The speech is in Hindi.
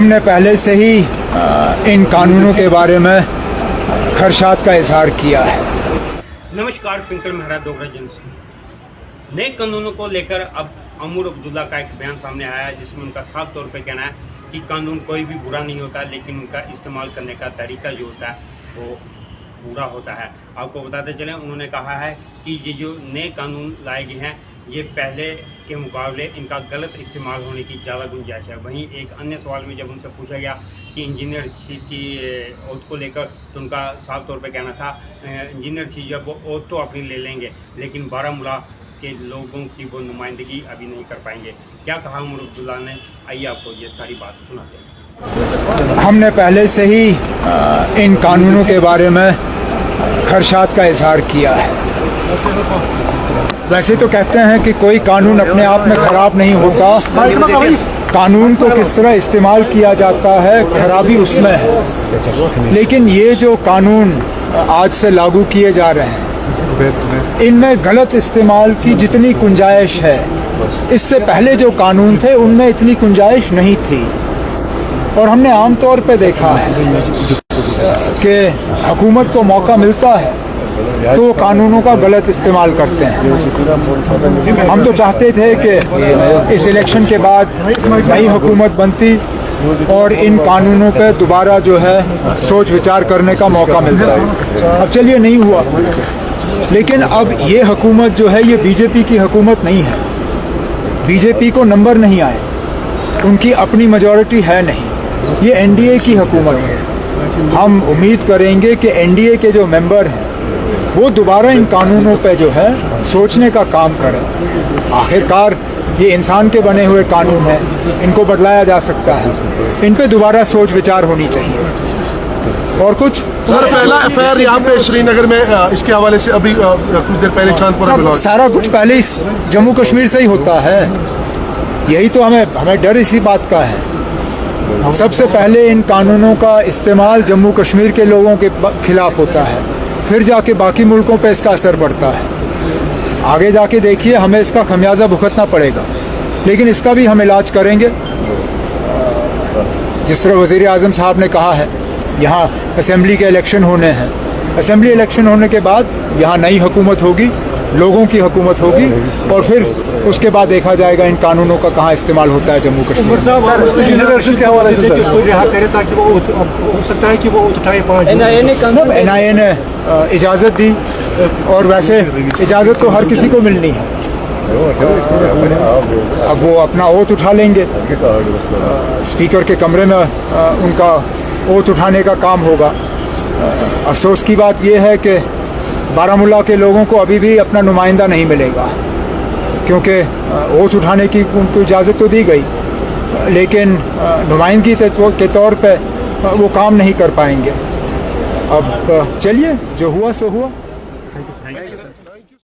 हमने पहले से ही इन कानूनों के बारे में खदशात का इजहार किया है। नमस्कार, पिंकल मेहरा डोगरा जंक्शन। नए कानूनों को लेकर अब अमूर अब्दुल्ला का एक बयान सामने आया है, जिसमें उनका साफ तौर पे कहना है कि कानून कोई भी बुरा नहीं होता, लेकिन उनका इस्तेमाल करने का तरीका जो होता है वो बुरा होता है। आपको बताते चलें, उन्होंने कहा है कि ये जो नए कानून लाए गए हैं ये पहले के मुकाबले इनका गलत इस्तेमाल होने की ज़्यादा गुंजाइश है। वहीं एक अन्य सवाल में जब उनसे पूछा गया कि इंजीनियरशिप की ओथ को लेकर, तो उनका साफ तौर पे कहना था इंजीनियरशिप जब वो ओथ तो अपनी ले लेंगे, लेकिन बारामूला के लोगों की वो नुमाइंदगी अभी नहीं कर पाएंगे। क्या कहा अमूर अब्दुल्ला ने, आइए आपको ये सारी बात सुनाते हैं। हमने पहले से ही इन कानूनों के बारे में खदशात का इजहार किया है। वैसे तो कहते हैं कि कोई कानून अपने आप में ख़राब नहीं होता, कानून को किस तरह इस्तेमाल किया जाता है खराबी उसमें है। लेकिन ये जो कानून आज से लागू किए जा रहे हैं, इनमें गलत इस्तेमाल की जितनी गुंजाइश है, इससे पहले जो कानून थे उनमें इतनी गुंजाइश नहीं थी। और हमने आम तौर पे देखा है कि हुकूमत को मौका मिलता है तो कानूनों का गलत इस्तेमाल करते हैं। हम तो चाहते थे कि इस इलेक्शन के बाद नई हुकूमत बनती और इन कानूनों पे दोबारा जो है सोच विचार करने का मौका मिलता है। अब चलिए नहीं हुआ, लेकिन अब ये हुकूमत जो है ये बीजेपी की हुकूमत नहीं है। बीजेपी को नंबर नहीं आए, उनकी अपनी मेजॉरिटी है नहीं, ये एनडीए की हुकूमत है। हम उम्मीद करेंगे कि एनडीए के जो मेंबर हैं वो दोबारा इन कानूनों पे जो है सोचने का काम करें। आखिरकार ये इंसान के बने हुए कानून हैं, इनको बदलाया जा सकता है, इन पे दोबारा सोच विचार होनी चाहिए। और कुछ सर, पहला एफआईआर यहाँ पे श्रीनगर में इसके हवाले से अभी कुछ देर पहले चांदपुरा में सारा कुछ पहले इस जम्मू कश्मीर से ही होता है। यही तो हमें डर इसी बात का है। सबसे पहले इन कानूनों का इस्तेमाल जम्मू कश्मीर के लोगों के खिलाफ होता है, फिर जाके बाकी मुल्कों पे इसका असर पड़ता है। आगे जाके देखिए हमें इसका खमियाजा भुगतना पड़ेगा, लेकिन इसका भी हम इलाज करेंगे। जिस तरह वज़ीर आज़म साहब ने कहा है, यहाँ असेंबली के इलेक्शन होने हैं, असेंबली इलेक्शन होने के बाद यहाँ नई हुकूमत होगी, लोगों की हुकूमत होगी, और फिर उसके बाद देखा जाएगा इन कानूनों का कहाँ इस्तेमाल होता है जम्मू कश्मीर में। NIA ने इजाज़त दी, और वैसे इजाज़त तो हर किसी को मिलनी है। अब वो अपना ओथ उठा लेंगे, स्पीकर के कमरे में उनका ओथ उठाने का काम होगा। अफसोस की बात यह है कि बारामूला के लोगों को अभी भी अपना नुमाइंदा नहीं मिलेगा, क्योंकि ओथ उठाने की उनको इजाज़त तो दी गई, लेकिन नुमाइंदगी के तौर पे वो काम नहीं कर पाएंगे। अब चलिए, जो हुआ सो हुआ। Thank you sir.